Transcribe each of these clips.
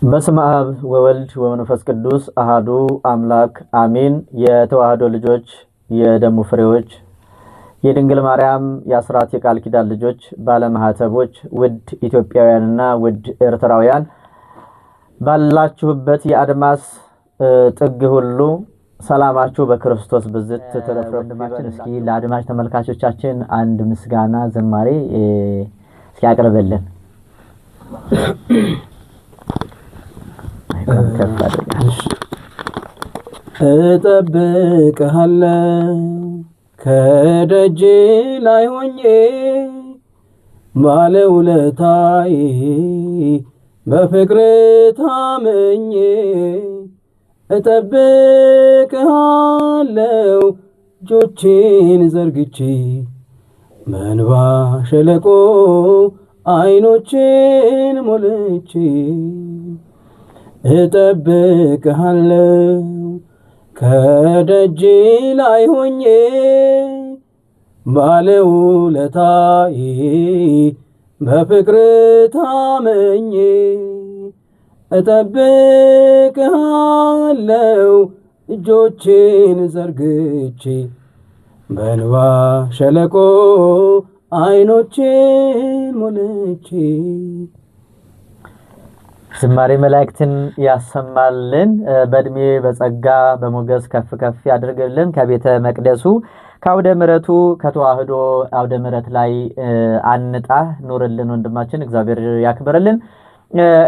በስመ አብ ወወልድ ወመንፈስ ቅዱስ አሃዱ አምላክ አሜን። የተዋህዶ ልጆች፣ የደሙ ፍሬዎች፣ የድንግል ማርያም የአስራት የቃል ኪዳን ልጆች፣ ባለማህተቦች፣ ውድ ኢትዮጵያውያንና ውድ ኤርትራውያን ባላችሁበት የአድማስ ጥግ ሁሉ ሰላማችሁ በክርስቶስ ብዝት ተረፍረፍማችን። እስኪ ለአድማጭ ተመልካቾቻችን አንድ ምስጋና ዝማሬ እስኪ ያቀርበልን። እጠብቅሃለሁ ከደጅ ላይ ሆኜ ባለውለታዬ በፍቅር ታምኜ እጠብቅሃለሁ እጆቼን ዘርግቼ በእንባ ሸለቆ አይኖቼን ሞልቼ እጠብቅሃለሁ ከደጅ ላይ ሆኜ ባለውለታዬ በፍቅር ታምኜ እጠብቅሃለሁ እጆቼን ዘርግቼ በእንባ ሸለቆ አይኖቼን ሞልቼ። ዝማሬ መላእክትን ያሰማልን፣ በእድሜ በጸጋ በሞገስ ከፍ ከፍ ያድርግልን። ከቤተ መቅደሱ ከአውደ ምሕረቱ ከተዋህዶ አውደ ምሕረት ላይ አንጣ ኑርልን ወንድማችን፣ እግዚአብሔር ያክብርልን።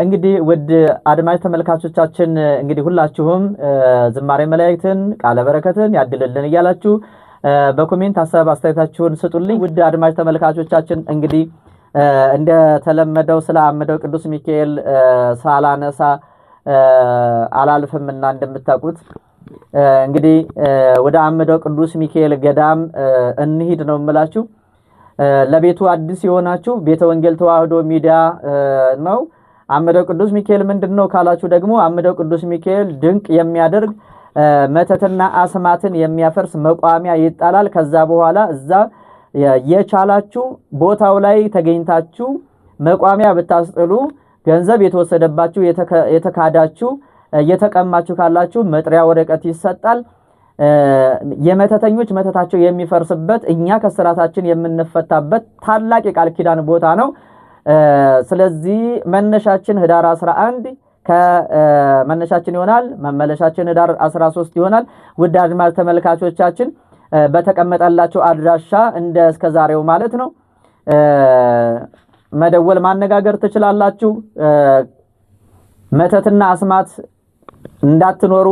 እንግዲህ ውድ አድማጭ ተመልካቾቻችን እንግዲህ ሁላችሁም ዝማሬ መላእክትን ቃለ በረከትን ያድልልን እያላችሁ በኮሜንት ሀሳብ አስተያየታችሁን ስጡልኝ። ውድ አድማጭ ተመልካቾቻችን እንግዲህ እንደተለመደው ስለ አምደው ቅዱስ ሚካኤል ሳላነሳ አላልፍምና እንደምታውቁት እንግዲህ ወደ አምደው ቅዱስ ሚካኤል ገዳም እንሂድ ነው የምላችሁ። ለቤቱ አዲስ የሆናችሁ ቤተ ወንጌል ተዋህዶ ሚዲያ ነው። አምደው ቅዱስ ሚካኤል ምንድነው ካላችሁ ደግሞ አምደው ቅዱስ ሚካኤል ድንቅ የሚያደርግ መተትና አስማትን የሚያፈርስ መቋሚያ ይጣላል። ከዛ በኋላ እዛ የቻላችሁ ቦታው ላይ ተገኝታችሁ መቋሚያ ብታስጥሉ ገንዘብ የተወሰደባችሁ የተካዳችሁ የተቀማችሁ ካላችሁ መጥሪያ ወረቀት ይሰጣል። የመተተኞች መተታቸው የሚፈርስበት እኛ ከስራታችን የምንፈታበት ታላቅ የቃል ኪዳን ቦታ ነው። ስለዚህ መነሻችን ህዳር 11 ከመነሻችን ይሆናል፣ መመለሻችን ህዳር 13 ይሆናል። ውድ አድማጭ ተመልካቾቻችን በተቀመጠላችሁ አድራሻ እንደ እስከዛሬው ማለት ነው መደወል ማነጋገር ትችላላችሁ። መተትና አስማት እንዳትኖሩ፣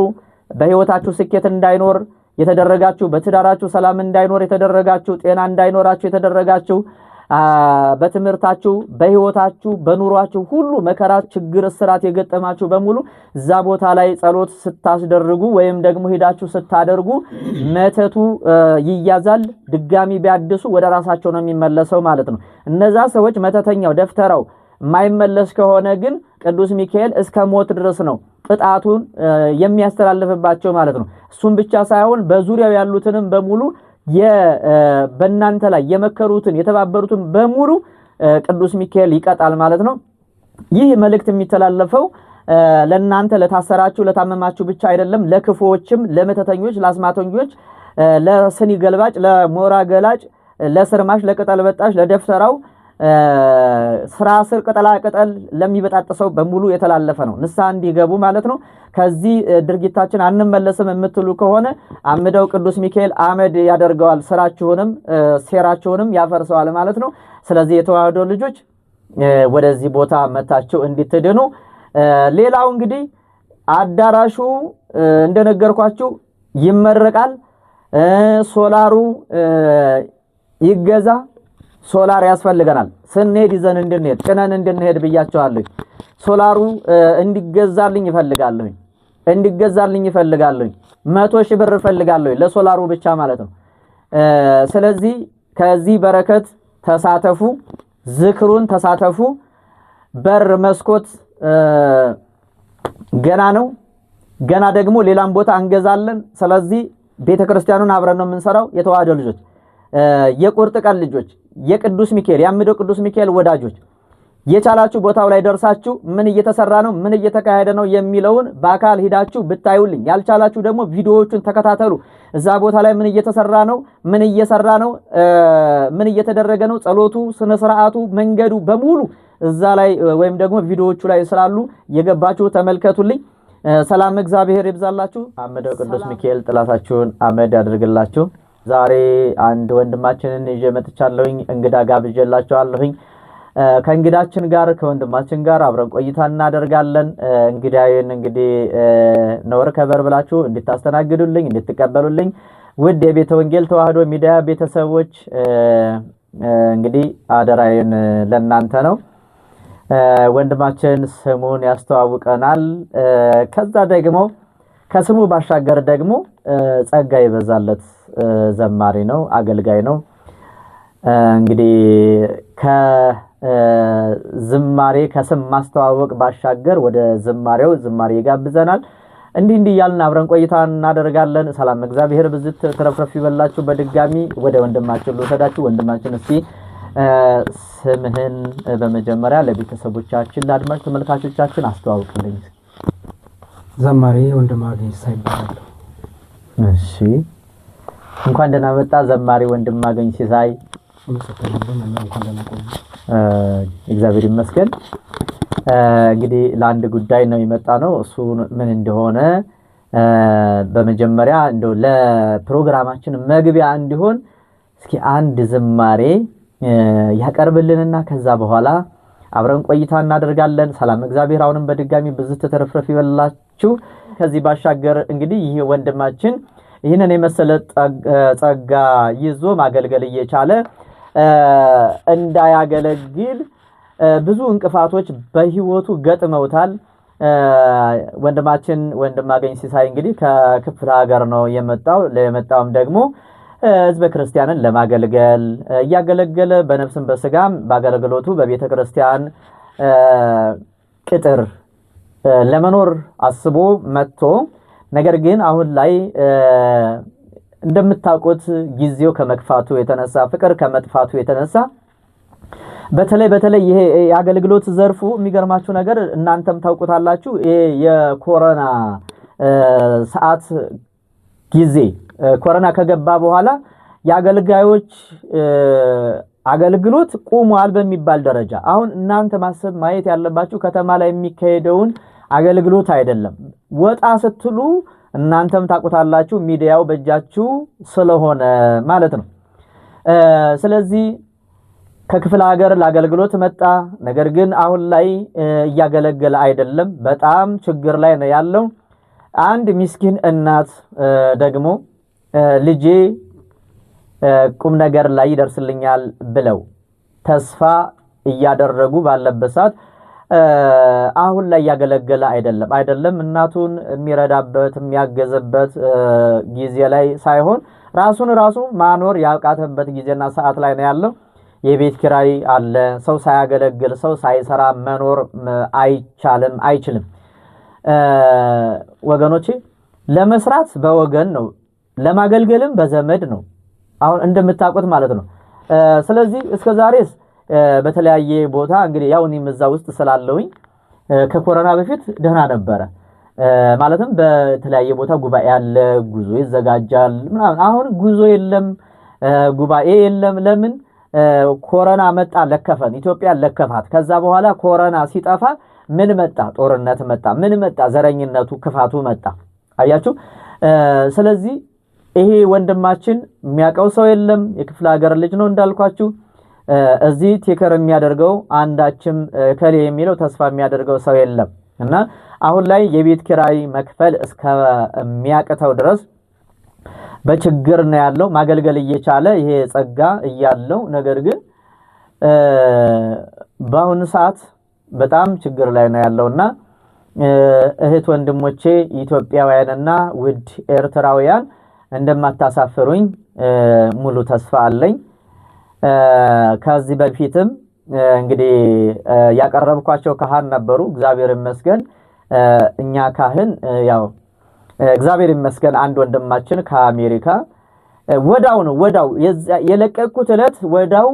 በህይወታችሁ ስኬት እንዳይኖር የተደረጋችሁ፣ በትዳራችሁ ሰላም እንዳይኖር የተደረጋችሁ፣ ጤና እንዳይኖራችሁ የተደረጋችሁ፣ በትምህርታችሁ በህይወታችሁ በኑሯችሁ ሁሉ መከራ፣ ችግር፣ እስራት የገጠማችሁ በሙሉ እዛ ቦታ ላይ ጸሎት ስታስደርጉ ወይም ደግሞ ሄዳችሁ ስታደርጉ መተቱ ይያዛል። ድጋሚ ቢያድሱ ወደ ራሳቸው ነው የሚመለሰው ማለት ነው። እነዛ ሰዎች መተተኛው ደፍተራው የማይመለስ ከሆነ ግን ቅዱስ ሚካኤል እስከ ሞት ድረስ ነው ቅጣቱን የሚያስተላልፍባቸው ማለት ነው። እሱም ብቻ ሳይሆን በዙሪያው ያሉትንም በሙሉ በእናንተ ላይ የመከሩትን የተባበሩትን በሙሉ ቅዱስ ሚካኤል ይቀጣል ማለት ነው። ይህ መልእክት የሚተላለፈው ለእናንተ ለታሰራችሁ ለታመማችሁ ብቻ አይደለም፣ ለክፉዎችም፣ ለመተተኞች፣ ለአስማተኞች፣ ለስኒ ገልባጭ፣ ለሞራ ገላጭ፣ ለስርማሽ፣ ለቅጠል በጣሽ፣ ለደፍተራው ስራ ስር ቅጠላ ቅጠል ለሚበጣጥሰው በሙሉ የተላለፈ ነው። ንስሐ እንዲገቡ ማለት ነው። ከዚህ ድርጊታችን አንመለስም የምትሉ ከሆነ አምደው ቅዱስ ሚካኤል አመድ ያደርገዋል፣ ስራችሁንም ሴራችሁንም ያፈርሰዋል ማለት ነው። ስለዚህ የተዋህዶ ልጆች ወደዚህ ቦታ መታችሁ እንድትድኑ። ሌላው እንግዲህ አዳራሹ እንደነገርኳችሁ ይመረቃል። ሶላሩ ይገዛ። ሶላር ያስፈልገናል ስንሄድ ይዘን እንድንሄድ ጭነን እንድንሄድ ብያቸዋለሁ። ሶላሩ እንዲገዛልኝ ይፈልጋለሁ 100,000 ብር እፈልጋለሁ ለሶላሩ ብቻ ማለት ነው። ስለዚህ ከዚህ በረከት ተሳተፉ፣ ዝክሩን ተሳተፉ። በር መስኮት ገና ነው፣ ገና ደግሞ ሌላም ቦታ እንገዛለን። ስለዚህ ቤተክርስቲያኑን አብረን ነው የምንሰራው። የተዋህዶ ልጆች፣ የቁርጥ ቀን ልጆች፣ የቅዱስ ሚካኤል ያምደው ቅዱስ ሚካኤል ወዳጆች የቻላችሁ ቦታው ላይ ደርሳችሁ ምን እየተሰራ ነው ምን እየተካሄደ ነው የሚለውን በአካል ሄዳችሁ ብታዩልኝ፣ ያልቻላችሁ ደግሞ ቪዲዮዎቹን ተከታተሉ። እዛ ቦታ ላይ ምን እየተሰራ ነው ምን እየሰራ ነው ምን እየተደረገ ነው፣ ጸሎቱ፣ ስነ ስርዓቱ፣ መንገዱ በሙሉ እዛ ላይ ወይም ደግሞ ቪዲዮዎቹ ላይ ስላሉ የገባችሁ ተመልከቱልኝ። ሰላም እግዚአብሔር ይብዛላችሁ። አመደው ቅዱስ ሚካኤል ጥላታችሁን አመድ ያድርግላችሁ። ዛሬ አንድ ወንድማችንን ይዤ መጥቻለሁኝ። እንግዳ ጋብዤላችኋለሁኝ። ከእንግዳችን ጋር ከወንድማችን ጋር አብረን ቆይታ እናደርጋለን። እንግዳዬን እንግዲህ ነውር ከበር ብላችሁ እንድታስተናግዱልኝ እንድትቀበሉልኝ ውድ የቤተ ወንጌል ተዋህዶ ሚዲያ ቤተሰቦች እንግዲህ አደራዬን ለእናንተ ነው። ወንድማችን ስሙን ያስተዋውቀናል። ከዛ ደግሞ ከስሙ ባሻገር ደግሞ ጸጋ ይበዛለት ዘማሪ ነው፣ አገልጋይ ነው። እንግዲህ ከዝማሬ ከስም ማስተዋወቅ ባሻገር ወደ ዝማሬ ይጋብዘናል። እንዲህ እያልን አብረን ቆይታ እናደርጋለን። ሰላም እግዚአብሔር ብዝት ተረፍረፍ ይበላችሁ። በድጋሚ ወደ ወንድማችን ልወሰዳችሁ። ወንድማችን እስቲ ስምህን በመጀመሪያ ለቤተሰቦቻችን ለአድማጭ ተመልካቾቻችን አስተዋውቅልኝ። ዘማሪ ወንድማገኝ ሲሳይ ይባላል። እሺ፣ እንኳን ደህና መጣ ዘማሪ ወንድማገኝ ሲሳይ። እግዚአብሔር ይመስገን። እንግዲህ ለአንድ ጉዳይ ነው የመጣ ነው። እሱ ምን እንደሆነ በመጀመሪያ እንደው ለፕሮግራማችን መግቢያ እንዲሆን እስኪ አንድ ዝማሬ ያቀርብልንና ከዛ በኋላ አብረን ቆይታ እናደርጋለን። ሰላም እግዚአብሔር አሁንም በድጋሚ ብዝት ተረፍረፍ ይበላችሁ። ከዚህ ባሻገር እንግዲህ ይህ ወንድማችን ይህንን የመሰለ ጸጋ ይዞ ማገልገል እየቻለ እንዳያገለግል ብዙ እንቅፋቶች በህይወቱ ገጥመውታል። ወንድማገኝ ሲሳይ እንግዲህ ከክፍለ ሀገር ነው የመጣውም ደግሞ ህዝበ ክርስቲያንን ለማገልገል እያገለገለ በነፍስም በስጋም በአገልግሎቱ በቤተ ክርስቲያን ቅጥር ለመኖር አስቦ መጥቶ ነገር ግን አሁን ላይ እንደምታውቁት ጊዜው ከመክፋቱ የተነሳ ፍቅር ከመጥፋቱ የተነሳ በተለይ ይሄ የአገልግሎት ዘርፉ የሚገርማችሁ ነገር እናንተም ታውቁታላችሁ። የኮሮና ሰዓት ጊዜ ኮሮና ከገባ በኋላ የአገልጋዮች አገልግሎት ቆሟል በሚባል ደረጃ አሁን እናንተ ማሰብ ማየት ያለባችሁ ከተማ ላይ የሚካሄደውን አገልግሎት አይደለም። ወጣ ስትሉ እናንተም ታውቁታላችሁ ሚዲያው በእጃችሁ ስለሆነ ማለት ነው። ስለዚህ ከክፍለ ሀገር ለአገልግሎት መጣ። ነገር ግን አሁን ላይ እያገለገለ አይደለም። በጣም ችግር ላይ ነው ያለው። አንድ ምስኪን እናት ደግሞ ልጄ ቁም ነገር ላይ ይደርስልኛል ብለው ተስፋ እያደረጉ ባለበት ሰዓት አሁን ላይ ያገለገለ አይደለም እናቱን የሚረዳበት የሚያገዝበት ጊዜ ላይ ሳይሆን ራሱ ማኖር ያቃተበት ጊዜና ሰዓት ላይ ነው ያለው። የቤት ኪራይ አለ። ሰው ሳያገለግል ሰው ሳይሰራ መኖር አይችልም። ወገኖቼ ለመስራት በወገን ነው፣ ለማገልገልም በዘመድ ነው አሁን እንደምታውቁት ማለት ነው። ስለዚህ እስከዛሬስ በተለያየ ቦታ እንግዲህ ያው እኔም እዛ ውስጥ ስላለውኝ ከኮሮና በፊት ደህና ነበረ። ማለትም በተለያየ ቦታ ጉባኤ አለ፣ ጉዞ ይዘጋጃል ምናምን። አሁን ጉዞ የለም፣ ጉባኤ የለም። ለምን? ኮሮና መጣ፣ ለከፈን፣ ኢትዮጵያ ለከፋት። ከዛ በኋላ ኮሮና ሲጠፋ ምን መጣ? ጦርነት መጣ። ምን መጣ? ዘረኝነቱ፣ ክፋቱ መጣ። አያችሁ። ስለዚህ ይሄ ወንድማችን የሚያውቀው ሰው የለም። የክፍለ ሀገር ልጅ ነው እንዳልኳችሁ። እዚህ ቴከር የሚያደርገው አንዳችም ከሌ የሚለው ተስፋ የሚያደርገው ሰው የለም እና አሁን ላይ የቤት ኪራይ መክፈል እስከሚያቅተው ድረስ በችግር ነው ያለው። ማገልገል እየቻለ ይሄ ጸጋ እያለው ነገር ግን በአሁኑ ሰዓት በጣም ችግር ላይ ነው ያለውና እህት ወንድሞቼ ኢትዮጵያውያንና ውድ ኤርትራውያን እንደማታሳፍሩኝ ሙሉ ተስፋ አለኝ። ከዚህ በፊትም እንግዲህ ያቀረብኳቸው ካህን ነበሩ። እግዚአብሔር ይመስገን እኛ ካህን ያው እግዚአብሔር ይመስገን አንድ ወንድማችን ከአሜሪካ ወዳው የለቀቁት ዕለት ወዳው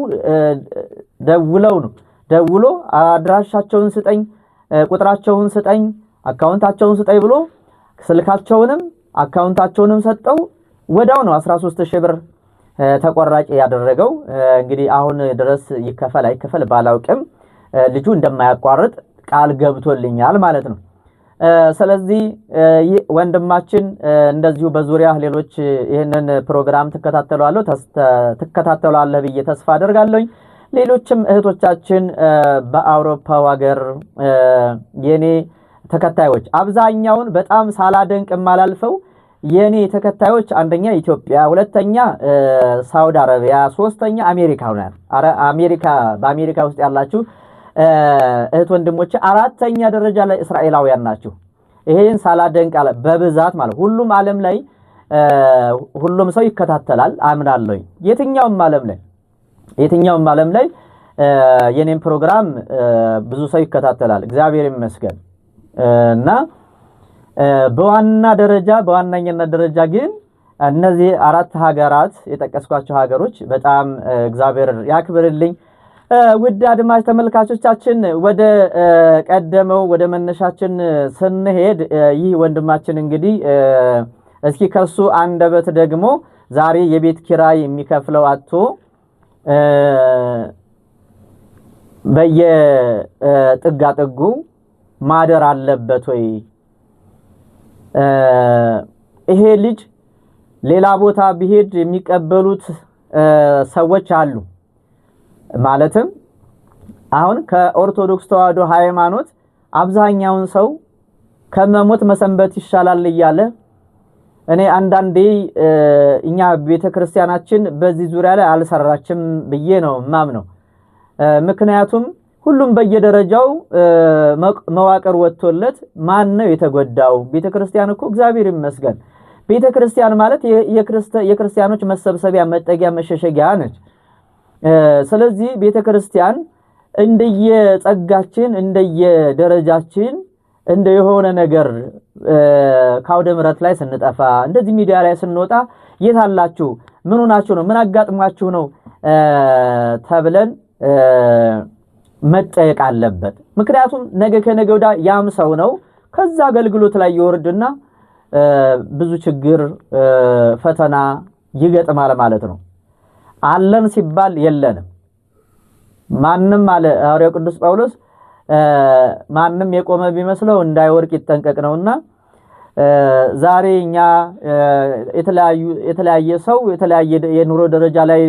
ደውለው ነው ደውሎ አድራሻቸውን ስጠኝ፣ ቁጥራቸውን ስጠኝ፣ አካውንታቸውን ስጠኝ ብሎ ስልካቸውንም አካውንታቸውንም ሰጠው። ወዳው ነው 13000 ብር ተቆራጭ ያደረገው። እንግዲህ አሁን ድረስ ይከፈል አይከፈል ባላውቅም ልጁ እንደማያቋርጥ ቃል ገብቶልኛል ማለት ነው። ስለዚህ ወንድማችን እንደዚሁ በዙሪያ ሌሎች ይሄንን ፕሮግራም ተከታተሏለህ ብዬ ተስፋ አደርጋለሁ። ሌሎችም እህቶቻችን በአውሮፓው ሀገር የኔ ተከታዮች አብዛኛውን በጣም ሳላደንቅ ማላልፈው የኔ ተከታዮች አንደኛ ኢትዮጵያ፣ ሁለተኛ ሳውዲ አረቢያ፣ ሶስተኛ አሜሪካ ሆናል። አሜሪካ በአሜሪካ ውስጥ ያላችሁ እህት ወንድሞች አራተኛ ደረጃ ላይ እስራኤላውያን ናቸው። ይሄን ሳላደንቅ በብዛት ማለት ሁሉም ዓለም ላይ ሁሉም ሰው ይከታተላል አምናለሁ። የትኛውም ዓለም ላይ የኔን ፕሮግራም ብዙ ሰው ይከታተላል እግዚአብሔር ይመስገን። እና በዋናኝነት ደረጃ ግን እነዚህ አራት ሀገራት የጠቀስኳቸው ሀገሮች በጣም እግዚአብሔር ያክብርልኝ። ውድ አድማጭ ተመልካቾቻችን ወደ ቀደመው ወደ መነሻችን ስንሄድ ይህ ወንድማችን እንግዲህ እስኪ ከሱ አንደበት ደግሞ ዛሬ የቤት ኪራይ የሚከፍለው አጥቶ በየጥጋጥጉ ማደር አለበት ወይ? ይሄ ልጅ ሌላ ቦታ ቢሄድ የሚቀበሉት ሰዎች አሉ። ማለትም አሁን ከኦርቶዶክስ ተዋህዶ ሃይማኖት አብዛኛውን ሰው ከመሞት መሰንበት ይሻላል እያለ እኔ አንዳንዴ እኛ ቤተክርስቲያናችን በዚህ ዙሪያ ላይ አልሰራችም ብዬ ነው ማምነው። ምክንያቱም ሁሉም በየደረጃው መዋቅር ወጥቶለት ማን ነው የተጎዳው? ቤተክርስቲያን እኮ እግዚአብሔር ይመስገን ቤተክርስቲያን ማለት የክርስቲያኖች መሰብሰቢያ መጠጊያ መሸሸጊያ ነች። ስለዚህ ቤተክርስቲያን እንደየጸጋችን እንደየደረጃችን እንደየሆነ ነገር ካውደ ምሕረት ላይ ስንጠፋ እንደዚህ ሚዲያ ላይ ስንወጣ የታላችሁ ምን ሆናችሁ ነው ምን አጋጥሟችሁ ነው ተብለን መጠየቅ አለበት። ምክንያቱም ነገ ከነገ ወዲያ ያም ሰው ነው ከዛ አገልግሎት ላይ ይወርድና ብዙ ችግር ፈተና ይገጥማል ማለት ነው። አለን ሲባል የለንም ማንንም አለ ሐዋርያው ቅዱስ ጳውሎስ ማንንም የቆመ ቢመስለው እንዳይወርቅ ይጠንቀቅ ነውና ዛሬ እኛ የተለያየ ሰው የተለያየ የኑሮ ደረጃ ላይ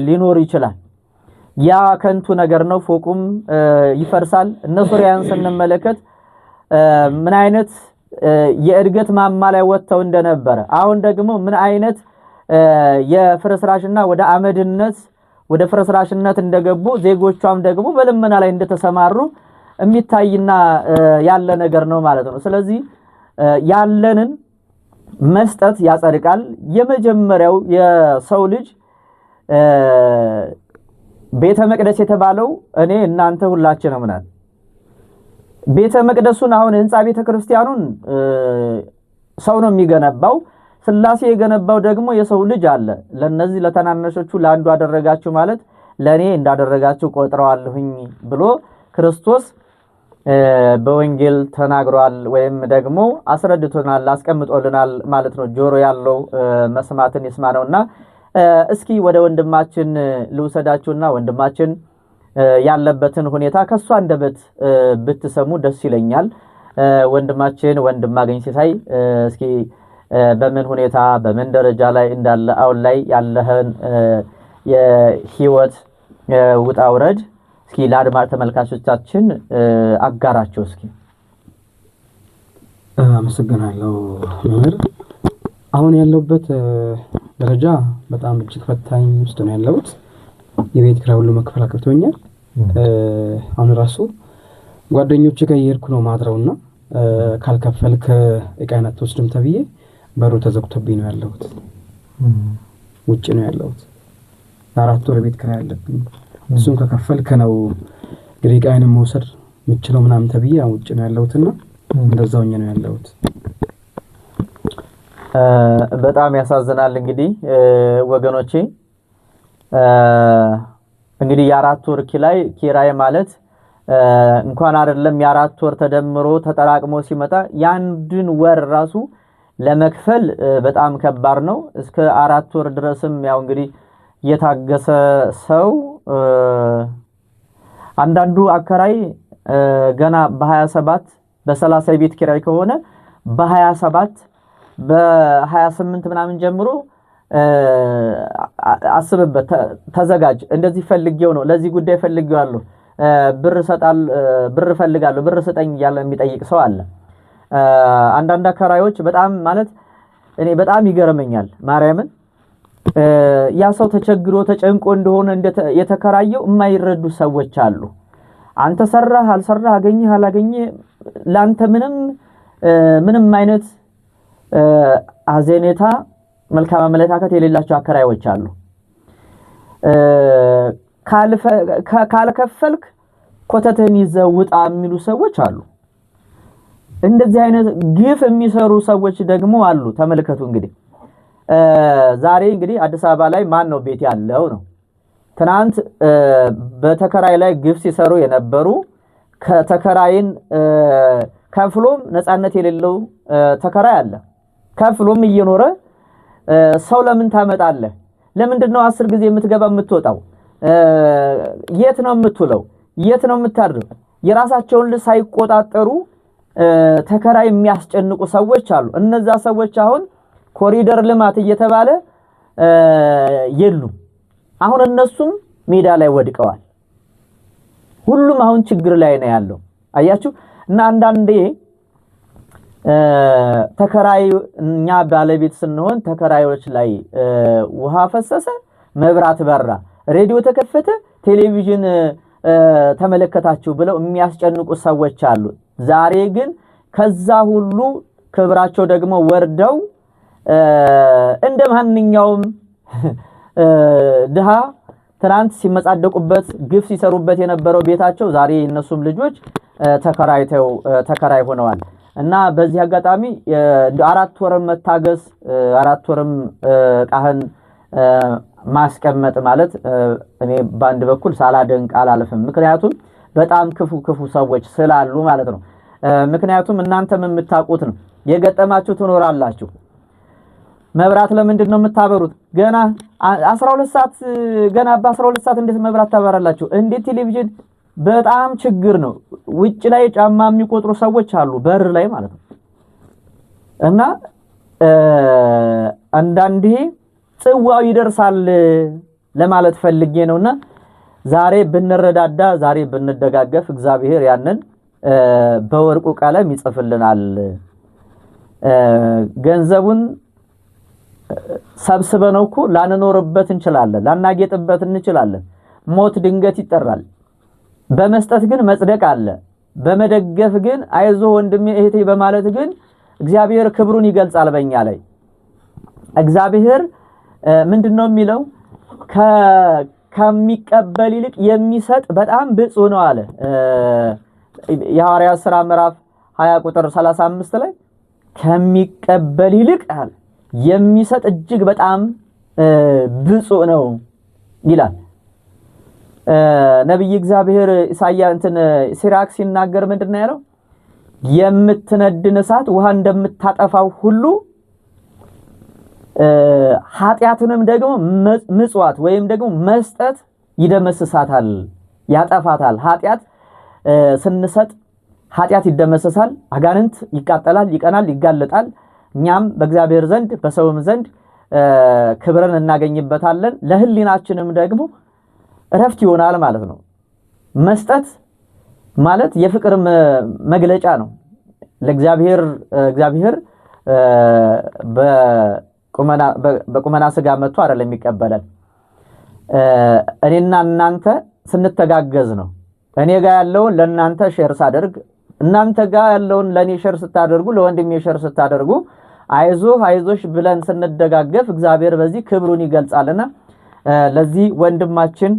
ሊኖር ይችላል። ያ ከንቱ ነገር ነው። ፎቁም ይፈርሳል። እነሱሪያን ስንመለከት ምን አይነት የእድገት ማማ ላይ ወጥተው እንደነበረ አሁን ደግሞ ምን አይነት የፍርስራሽና ወደ አመድነት ወደ ፍርስራሽነት እንደገቡ ዜጎቿም ደግሞ በልመና ላይ እንደተሰማሩ የሚታይና ያለ ነገር ነው ማለት ነው። ስለዚህ ያለንን መስጠት ያጸድቃል። የመጀመሪያው የሰው ልጅ ቤተ መቅደስ የተባለው እኔ እናንተ ሁላችንም ነን። ቤተ መቅደሱን አሁን ህንጻ ቤተ ክርስቲያኑን ሰው ነው የሚገነባው። ስላሴ የገነባው ደግሞ የሰው ልጅ አለ። ለነዚህ ለተናነሾቹ ለአንዱ አደረጋችሁ ማለት ለኔ እንዳደረጋችሁ ቆጥረዋለሁኝ ብሎ ክርስቶስ በወንጌል ተናግሯል ወይም ደግሞ አስረድቶናል አስቀምጦልናል ማለት ነው። ጆሮ ያለው መስማትን ይስማ ነውና እስኪ ወደ ወንድማችን ልውሰዳችሁና ወንድማችን ያለበትን ሁኔታ ከሷ አንደበት ብትሰሙ ደስ ይለኛል። ወንድማችን ወንድማገኝ ሲሳይ እስኪ በምን ሁኔታ በምን ደረጃ ላይ እንዳለ አሁን ላይ ያለህን የህይወት ውጣ ውረድ እስኪ ለአድማጭ ተመልካቾቻችን አጋራቸው እስኪ። አመሰግናለሁ መምህር። አሁን ያለውበት ደረጃ በጣም እጅግ ፈታኝ ውስጥ ነው ያለሁት። የቤት ኪራይ ሁሉ መክፈል አቅቶኛል። አሁን ራሱ ጓደኞቼ ጋር እየሄድኩ ነው ማድረውና ካልከፈልክ ዕቃዬን አትወስድም ተብዬ በሩ ተዘግቶብኝ ነው ያለሁት። ውጭ ነው ያለሁት። 4 ወር ቤት ኪራይ አለብኝ። እሱን ከከፈልክ ነው እንግዲህ ዕቃዬን መውሰድ የምችለው ምናምን ተብዬ ውጭ ነው ያለሁትና እንደዛው ነው ያለሁት። በጣም ያሳዝናል። እንግዲህ ወገኖቼ እንግዲህ የ4 ወር ኪራይ ማለት እንኳን አይደለም የ4 ወር ተደምሮ ተጠራቅሞ ሲመጣ ያንድን ወር ራሱ ለመክፈል በጣም ከባድ ነው። እስከ 4 ወር ድረስም ያው እንግዲህ የታገሰ ሰው አንዳንዱ አከራይ ገና በ27 በ30 ቤት ኪራይ ከሆነ በ27 በ28 ምናምን ጀምሮ አስበበት ተዘጋጅ እንደዚህ ፈልጌው ነው ለዚህ ጉዳይ ፈልጌዋለሁ ብር ፈልጋለሁ ብር ስጠኝ እያለ የሚጠይቅ ሰው አለ። አንዳንድ አከራዮች በጣም ማለት እኔ በጣም ይገርመኛል ማርያምን ያ ሰው ተቸግሮ ተጨንቆ እንደሆነ የተከራየው የማይረዱ ሰዎች አሉ። አንተ ሰራህ አልሰራህ አገኘህ አላገኘህ ላንተ ምንም አይነት አዘኔታ መልካም አመለካከት የሌላቸው አከራዮች አሉ። ካልከፈልክ ኮተተን ይዘውጣ የሚሉ ሰዎች አሉ። እንደዚህ አይነት ግፍ የሚሰሩ ሰዎች ደግሞ አሉ። ተመልከቱ እንግዲህ ዛሬ እንግዲህ አዲስ አበባ ላይ ማን ነው ቤት ያለው ነው። ትናንት በተከራይ ላይ ግፍ ሲሰሩ የነበሩ ከተከራይን ከፍሎም ነፃነት የሌለው ተከራይ አለ። ከፍሎም እየኖረ ሰው ለምን ታመጣለህ? ለምንድነው 10 ጊዜ የምትገባ የምትወጣው? የት ነው የምትውለው? የት ነው የምታድረው? የራሳቸውን ልጅ ሳይቆጣጠሩ ተከራይ የሚያስጨንቁ ሰዎች አሉ። እነዛ ሰዎች አሁን ኮሪደር ልማት እየተባለ የሉም። አሁን እነሱም ሜዳ ላይ ወድቀዋል። ሁሉም አሁን ችግር ላይ ነው ያለው። አያችሁ እና አንዳንዴ ተከራይ እኛ ባለቤት ስንሆን ተከራዮች ላይ ውሃ ፈሰሰ፣ መብራት በራ፣ ሬዲዮ ተከፈተ፣ ቴሌቪዥን ተመለከታችሁ ብለው የሚያስጨንቁ ሰዎች አሉ። ዛሬ ግን ከዛ ሁሉ ክብራቸው ደግሞ ወርደው እንደ ማንኛውም ድሃ ትናንት ሲመጻደቁበት ግፍ ሲሰሩበት የነበረው ቤታቸው ዛሬ እነሱም ልጆች ተከራይ ሆነዋል። እና በዚህ አጋጣሚ 4 ወርም መታገስ 4 ወርም ቃህን ማስቀመጥ ማለት እኔ ባንድ በኩል ሳላደንቅ አላልፍም። ምክንያቱም በጣም ክፉ ሰዎች ስላሉ ማለት ነው። ምክንያቱም እናንተም የምታውቁት ነው የገጠማችሁ ትኖራላችሁ። መብራት ለምንድን ነው የምታበሩት? ገና 12 ሰዓት ገና በ12 ሰዓት እንዴት መብራት ታበራላችሁ? እንዴት ቴሌቪዥን በጣም ችግር ነው። ውጭ ላይ ጫማ የሚቆጥሩ ሰዎች አሉ በር ላይ ማለት ነው። እና አንዳንዴ ጽዋው ይደርሳል ለማለት ፈልጌ ነውና ዛሬ ብንረዳዳ ዛሬ ብንደጋገፍ እግዚአብሔር ያንን በወርቁ ቀለም ይጽፍልናል። ገንዘቡን ሰብስበነው እኮ ላንኖርበት እንችላለን፣ ላናጌጥበት እንችላለን። ሞት ድንገት ይጠራል። በመስጠት ግን መጽደቅ አለ። በመደገፍ ግን አይዞ ወንድሜ እህቴ በማለት ግን እግዚአብሔር ክብሩን ይገልጻል በእኛ ላይ። እግዚአብሔር ምንድነው የሚለው? ከሚቀበል ይልቅ የሚሰጥ በጣም ብፁዕ ነው አለ። የሐዋርያት ሥራ ምዕራፍ 20 ቁጥር 35 ላይ ከሚቀበል ይልቅ አለ የሚሰጥ እጅግ በጣም ብፁዕ ነው ይላል። ነብይ እግዚአብሔር ኢሳይያስ ሲራክ ሲናገር ምንድነው ያለው? የምትነድን እሳት ውሃ እንደምታጠፋው ሁሉ ኃጢአቱንም ደግሞ ምጽዋት ወይም ደግሞ መስጠት ይደመስሳታል፣ ያጠፋታል። ኃጢአት ስንሰጥ ኃጢአት ይደመስሳል፣ አጋንንት ይቃጠላል፣ ይቀናል፣ ይጋለጣል። እኛም በእግዚአብሔር ዘንድ በሰውም ዘንድ ክብርን እናገኝበታለን። ለህሊናችንም ደግሞ እረፍት ይሆናል ማለት ነው። መስጠት ማለት የፍቅር መግለጫ ነው። ለእግዚአብሔር እግዚአብሔር በቁመና ስጋ መጥቶ አይደለም የሚቀበለን። እኔና እናንተ ስንተጋገዝ ነው። እኔ ጋር ያለውን ለእናንተ ሼር ሳደርግ፣ እናንተ ጋር ያለውን ለኔ ሼር ስታደርጉ፣ ለወንድሜ ሼር ስታደርጉ፣ አይዞሽ ብለን ስንደጋገፍ እግዚአብሔር በዚህ ክብሩን ይገልጻልና ለዚህ ወንድማችን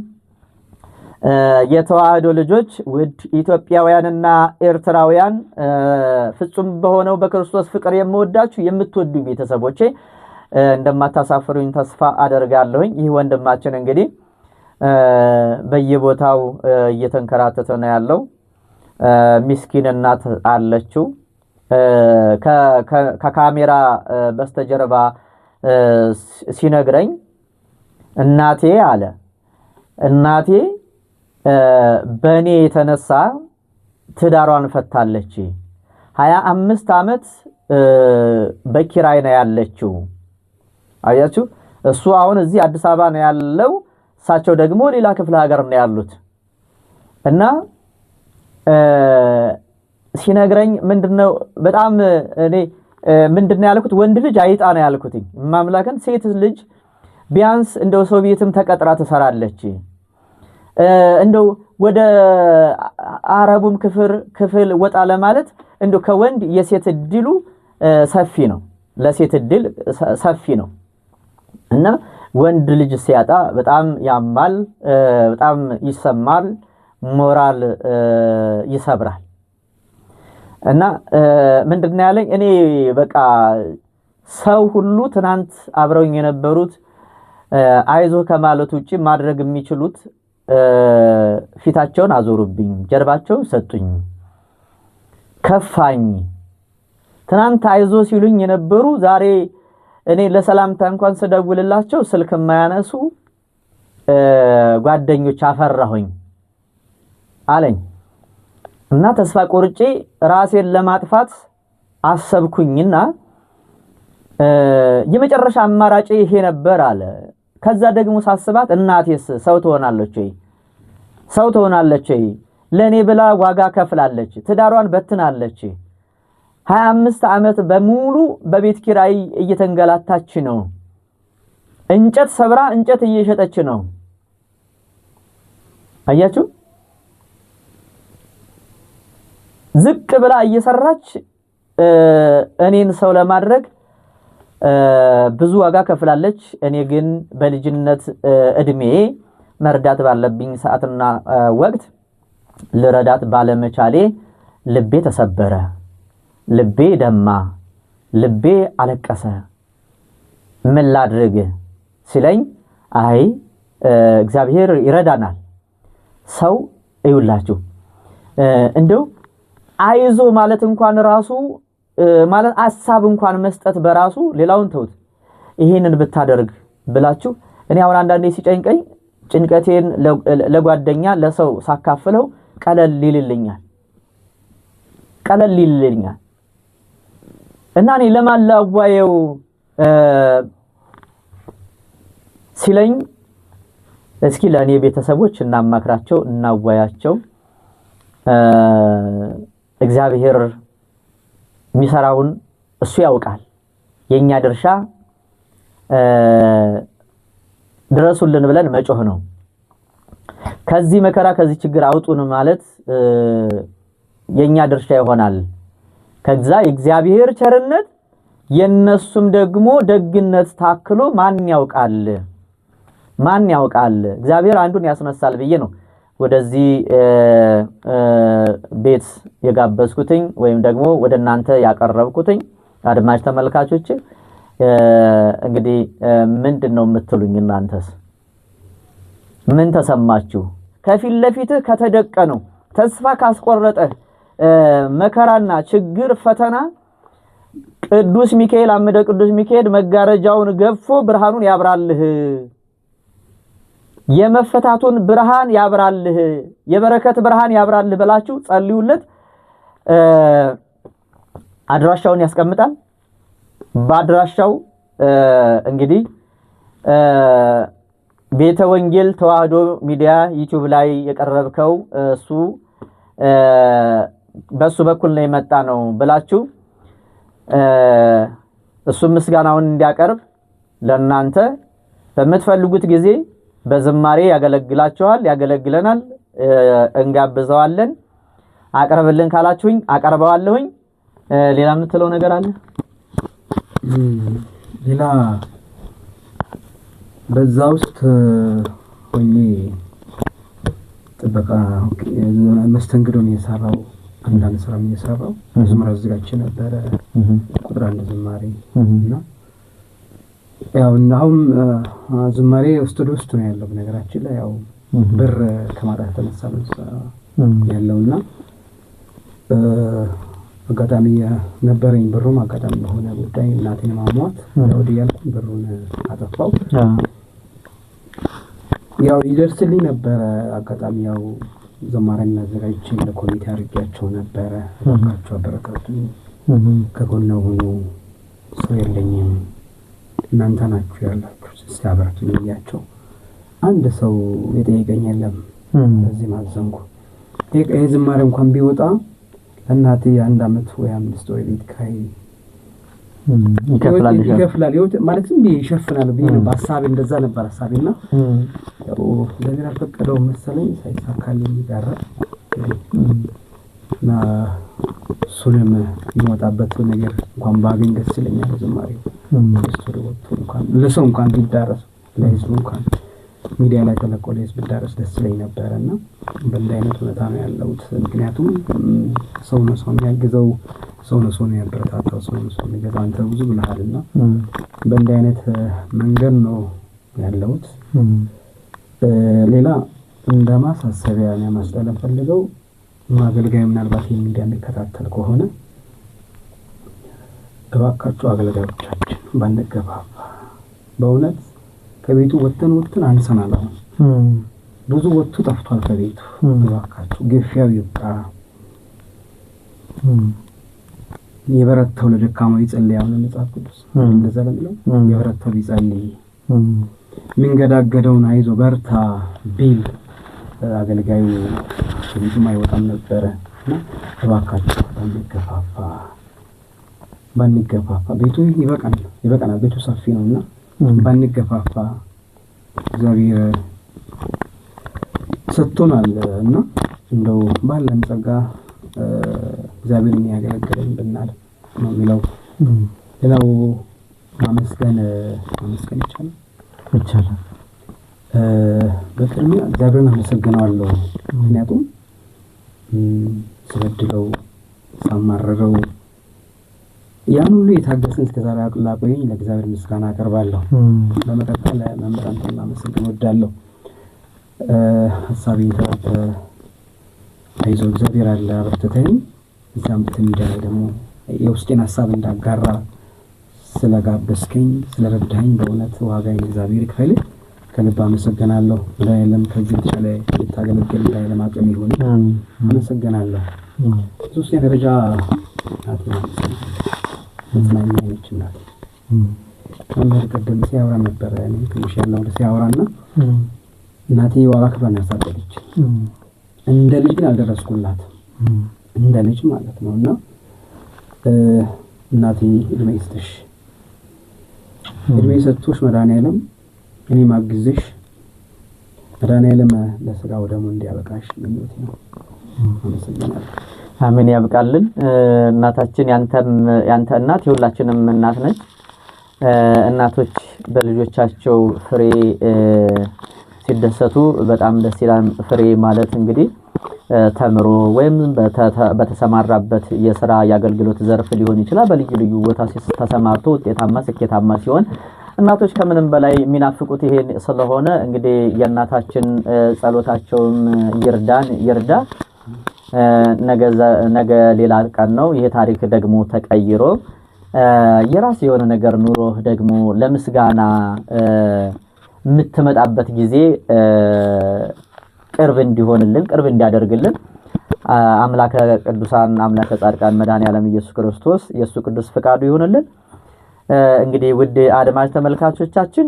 የተዋህዶ ልጆች ውድ ኢትዮጵያውያንና ኤርትራውያን ፍጹም በሆነው በክርስቶስ ፍቅር የምወዳችሁ የምትወዱ ቤተሰቦቼ እንደማታሳፍሩኝ ተስፋ አደርጋለሁኝ። ይህ ወንድማችን እንግዲህ በየቦታው እየተንከራተተ ነው ያለው። ምስኪን እናት አለችው። ከካሜራ በስተጀርባ ሲነግረኝ እናቴ አለ እናቴ በኔ የተነሳ ትዳሯን ፈታለች። 25 ዓመት በኪራይ ነው ያለችው። አያችሁ እሱ አሁን እዚህ አዲስ አበባ ነው ያለው፣ እሳቸው ደግሞ ሌላ ክፍለ ሀገር ነው ያሉት። እና ሲነግረኝ ምንድነው በጣም እኔ ምንድነው ያልኩት ወንድ ልጅ አይጣ ነው ያልኩት ማምላከን ሴት ልጅ ቢያንስ እንደው ሰው ቤትም ተቀጥራ ትሰራለች። እንደው ወደ አረቡም ክፍል ወጣ ለማለት እንደው ከወንድ የሴት እድሉ ሰፊ ነው፣ ለሴት እድል ሰፊ ነው። እና ወንድ ልጅ ሲያጣ በጣም ያማል፣ በጣም ይሰማል፣ ሞራል ይሰብራል። እና ምንድነው ያለኝ እኔ በቃ ሰው ሁሉ ትናንት አብረውኝ የነበሩት አይዞ ከማለት ውጪ ማድረግ የሚችሉት ፊታቸውን አዞሩብኝ፣ ጀርባቸውን ሰጡኝ፣ ከፋኝ። ትናንት አይዞ ሲሉኝ የነበሩ ዛሬ እኔ ለሰላምታ እንኳን ስደውልላቸው ስልክ የማያነሱ ጓደኞች አፈራሁኝ አለኝ። እና ተስፋ ቆርጬ ራሴን ለማጥፋት አሰብኩኝና የመጨረሻ አማራጭ ይሄ ነበር አለ። ከዛ ደግሞ ሳስባት እናቴስ ሰው ትሆናለች ለኔ ብላ ዋጋ ከፍላለች፣ ትዳሯን በትናለች፣ 25 ዓመት በሙሉ በቤት ኪራይ እየተንገላታች ነው፣ እንጨት ሰብራ እንጨት እየሸጠች ነው። አያችሁ ዝቅ ብላ እየሰራች እኔን ሰው ለማድረግ ብዙ ዋጋ ከፍላለች። እኔ ግን በልጅነት እድሜ መርዳት ባለብኝ ሰዓትና ወቅት ልረዳት ባለመቻሌ ልቤ ተሰበረ፣ ልቤ ደማ፣ ልቤ አለቀሰ። ምን ላድርግ ሲለኝ አይ እግዚአብሔር ይረዳናል። ሰው ይውላችሁ እንደው አይዞ ማለት እንኳን ራሱ ማለት ሐሳብ እንኳን መስጠት በራሱ ሌላውን ተውት፣ ይሄንን ብታደርግ ብላችሁ እኔ አሁን አንዳንዴ ሲጨንቀኝ ጭንቀቴን ለጓደኛ ለሰው ሳካፍለው ቀለል ይልልኛል። እና እኔ ለማላዋየው ሲለኝ እስኪ ለኔ ቤተሰቦች እናማክራቸው፣ እናዋያቸው። እግዚአብሔር የሚሰራውን እሱ ያውቃል። የኛ ድርሻ ድረሱልን ብለን መጮህ ነው። ከዚህ መከራ ከዚህ ችግር አውጡን ማለት የኛ ድርሻ ይሆናል። ከዛ የእግዚአብሔር ቸርነት የነሱም ደግሞ ደግነት ታክሎ ማን ያውቃል እግዚአብሔር አንዱን ያስነሳል ብዬ ነው ወደዚህ ቤት የጋበዝኩትኝ ወይም ደግሞ ወደ እናንተ ያቀረብኩትኝ። አድማጭ ተመልካቾች እንግዲህ ምንድነው የምትሉኝ? እናንተስ ምን ተሰማችሁ? ከፊት ለፊትህ ከተደቀነው ተስፋ ካስቆረጠ መከራና ችግር ፈተና ቅዱስ ሚካኤል አምደ ቅዱስ ሚካኤል መጋረጃውን ገፎ ብርሃኑን ያብራልህ፣ የመፈታቱን ብርሃን ያብራልህ፣ የበረከት ብርሃን ያብራልህ ብላችሁ ጸልዩለት። አድራሻውን ያስቀምጣል። በአድራሻው እንግዲህ ቤተ ወንጌል ተዋህዶ ሚዲያ ዩቲዩብ ላይ የቀረብከው እሱ በሱ በኩል ነው የመጣ ነው ብላችሁ እሱ ምስጋናውን እንዲያቀርብ ለናንተ በመትፈልጉት ጊዜ በዝማሬ ያገለግላችኋል፣ ያገለግለናል፣ እንጋብዘዋለን። አቀርብልን ካላችሁኝ አቀርበዋለሁኝ። ሌላ የምትለው ነገር አለ? ሌላ በዛ ውስጥ ሆኜ ጥበቃ መስተንግዶን የሰራው አንዳንድ ስራ መዝሙር አዘጋጅቼ ነበረ። ቁጥር አንድ ዝማሬ እና ያው አሁን ዝማሬ ስቱዲዮ ውስጥ ነው ያለው። ነገራችን ላይ ያው ብር ከማጣት የተነሳ ያለውና አጋጣሚ ነበረኝ ብሩም አጋጣሚ ሆነ ጉዳይ እናቴን ማሟት ወዲ ያልኩ ብሩን አጠፋው። ያው ይደርስልኝ ነበር አጋጣሚ ያው ዘማሪና ዘጋጅቼ ለኮሚቴ አድርጌያቸው ነበር። አባካቸው አበረታቱ ከጎነው ሆኖ ሰው የለኝም እናንተ ናችሁ ያላችሁ እስቲ አበረቱኝ ብያቸው አንድ ሰው የጠየቀኝ የለም። በዚህ ማዘንኩ ይሄ ዝማሬ እንኳን ቢወጣ እናቴ አንድ አመት ወይ 5 ወር ቤት ኪራይ ይከፍላል ማለትም ይሸፍናል ብዬ ነው በሐሳቤ እንደዛ ነበር ሐሳቤና ያው ለምን አልፈቀደው መሰለኝ ሳይሳካልኝ ጋር እና ሱንም የሚወጣበት ነገር እንኳን ባገኝ ደስ ይለኛል። ዝማሬው ስቱዲዮ እንኳን ለሰው እንኳን ቢዳረስ ለህዝቡ እንኳን ሚዲያ ላይ ተለቆ ለህዝብ ቢዳረስ ደስ ይለኝ ነበርና በእንዲህ አይነት ሁኔታ ነው ያለሁት። ምክንያቱም ሰው ነው ሰው የሚያግዘው ሰው ነው ሰው የሚያበረታታው ሰው ነው ሰው የሚገዛው አንተ ብዙ ብለሃልና በእንዲህ አይነት መንገድ ነው ያለሁት። ሌላ እንደማሳሰቢያ ለማስተላለፍ ፈልገው ማገልጋይ ምናልባት የሚዲያ የሚከታተል ከሆነ እባካችሁ አገልጋዮቻችን ባንገፋፋ በእውነት ከቤቱ ወጥተን አንሰናል። አሁን ብዙ ወጥቶ ጠፍቷል ከቤቱ። እባካችሁ ግፊያው ይብቃ። የበረታው ለደካማው ይጸልያል ነው መጽሐፍ ቅዱስ እንደዛ ለምለው የበረታው ይጸልይ ምንገዳገደውን አይዞ በርታ ቢል አገልጋዩ ብዙም አይወጣም ነበርና እባካችሁ ባንገፋፋ ቤቱ ይበቃናል ቤቱ ሰፊ ነውና ባንገፋፋ እግዚአብሔር ሰጥቶናልና እንደው ባለን ጸጋ እግዚአብሔርን ያገለግለን ብናል ነው የሚለው። ሌላው ማመስገን ይቻላል። በቅድሚያ እግዚአብሔርን አመሰግናለሁ። ምክንያቱም ስለድለው ሳማረረው ያን ሁሉ የታገስን እስከዛሬ አቅላቆየኝ ለእግዚአብሔር ምስጋና አቀርባለሁ። በመቀጠል መምህራንን ማመስገን እወዳለሁ። ሐሳቤን ተረተ አይዞ እግዚአብሔር አለ አበርተተኝ እዛም በሚዲያ ደግሞ የውስጤን ሐሳብ እንዳጋራ ስለጋበዝከኝ ስለረዳኸኝ በእውነት ዋጋዬን እግዚአብሔር ይክፈልህ። ከልብ አመሰግናለሁ። ለዓለም ከዚህ ተሻለ የታገለግል ለዓለም አቅም ይሁን። አመሰግናለሁ። ሶስተኛ ደረጃ እናት መምህር ቅድም ሲያወራ ነበር እኔ ትንሽ ያለው ሲያወራና እናቴ ዋጋ ክብራን ያሳደገች እንደ ልጅ ግን አልደረስኩላትም እንደ ልጅ ማለት ነውና እናቴ እድሜ ይስጥሽ እድሜ ሰጥቶሽ መድኃኒዓለም እኔ ማግዝሽ መድኃኒዓለም ለሥጋው ደግሞ እንዲያበቃሽ ምኞቴ ነው። አመሰግናለሁ። አሜን ያብቃልን። እናታችን ያንተ እናት የሁላችንም እናት ነች። እናቶች በልጆቻቸው ፍሬ ሲደሰቱ በጣም ደስ ይላል። ፍሬ ማለት እንግዲህ ተምሮ ወይም በተሰማራበት የሥራ ያገልግሎት ዘርፍ ሊሆን ይችላል። በልዩ ልዩ ቦታ ተሰማርቶ ውጤታማ ስኬታማ ሲሆን እናቶች ከምንም በላይ የሚናፍቁት ይሄን ስለሆነ እንግዲህ የእናታችን ጸሎታቸውም ይርዳ። ነገ ሌላ ቀን ነው። ይሄ ታሪክ ደግሞ ተቀይሮ የራስ የሆነ ነገር ኑሮ ደግሞ ለምስጋና የምትመጣበት ጊዜ ቅርብ እንዲያደርግልን አምላከ ቅዱሳን አምላከ ጻድቃን መድኃኒዓለም ኢየሱስ ክርስቶስ የሱ ቅዱስ ፍቃዱ ይሁንልን። እንግዲህ ውድ አድማጭ ተመልካቾቻችን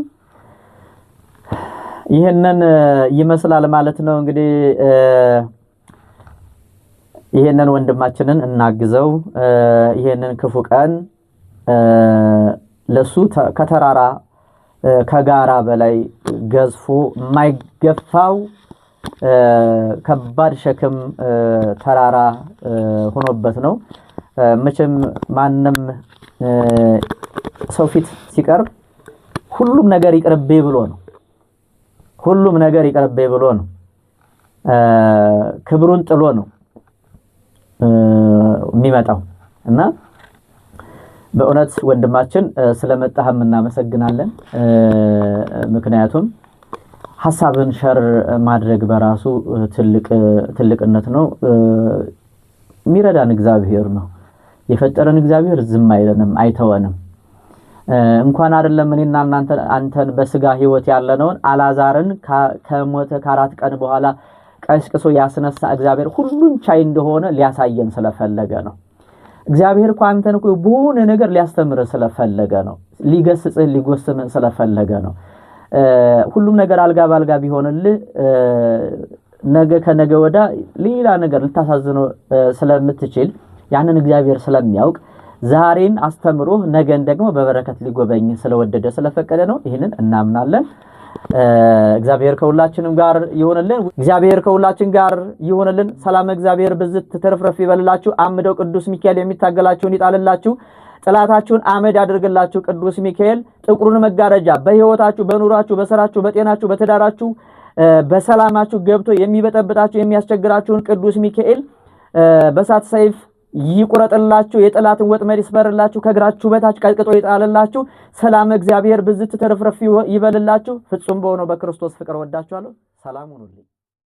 ይሄንን ይመስላል ማለት ነው። እንግዲህ ይሄንን ወንድማችንን እናግዘው። ይሄንን ክፉ ቀን ለሱ ከተራራ ከጋራ በላይ ገዝፎ የማይገፋው ከባድ ሸክም ተራራ ሆኖበት ነው። መቼም ማንም ሰው ፊት ሲቀርብ ሁሉም ነገር ይቅርቤ ብሎ ነው። ክብሩን ጥሎ ነው የሚመጣው እና በእውነት ወንድማችን ስለመጣህም እናመሰግናለን። ምክንያቱም ሐሳብን ሸር ማድረግ በራሱ ትልቅነት ነው። ሚረዳን እግዚአብሔር ነው። የፈጠረን እግዚአብሔር ዝም አይለንም፣ አይተወንም። እንኳን አይደለም እኔና አንተን በስጋ ህይወት ያለነውን አላዛርን ከሞተ ከ4 ቀን በኋላ ቀስቅሶ ያስነሳ እግዚአብሔር ሁሉን ቻይ እንደሆነ ሊያሳየን ስለፈለገ ነው። እግዚአብሔር አንተን በሆነ ነገር ሊያስተምር ስለፈለገ ነው። ሊገስጽህ ሊጎስምህ ስለፈለገ ነው። ሁሉም ነገር አልጋ ባልጋ ቢሆንልህ ነገ ከነገ ወዳ ሌላ ነገር ልታሳዝነው ስለምትችል ያንን እግዚአብሔር ስለሚያውቅ ዛሬን አስተምሮ ነገን ደግሞ በበረከት ሊጎበኝ ስለወደደ ስለፈቀደ ነው። ይሄንን እናምናለን። እግዚአብሔር ከሁላችንም ጋር ይሁንልን። ሰላም እግዚአብሔር ብዝት ተተረፍረፍ ይበልላችሁ። አምደው ቅዱስ ሚካኤል የሚታገላችሁን ይጣልላችሁ፣ ጥላታችሁን አመድ ያድርግላችሁ። ቅዱስ ሚካኤል ጥቁሩን መጋረጃ በህይወታችሁ፣ በኑራችሁ፣ በሰራችሁ፣ በጤናችሁ፣ በትዳራችሁ፣ በሰላማችሁ ገብቶ የሚበጠብጣችሁ የሚያስቸግራችሁን ቅዱስ ሚካኤል በሳት ሰይፍ ይቁረጥላችሁ። የጠላትን ወጥመድ ይስበርላችሁ። ከእግራችሁ በታች ቀጥቅጦ ይጣልላችሁ። ሰላም እግዚአብሔር ብዝት ተረፍረፍ ይበልላችሁ። ፍጹም በሆነው በክርስቶስ ፍቅር ወዳችኋለሁ። ሰላም ሁኑልኝ።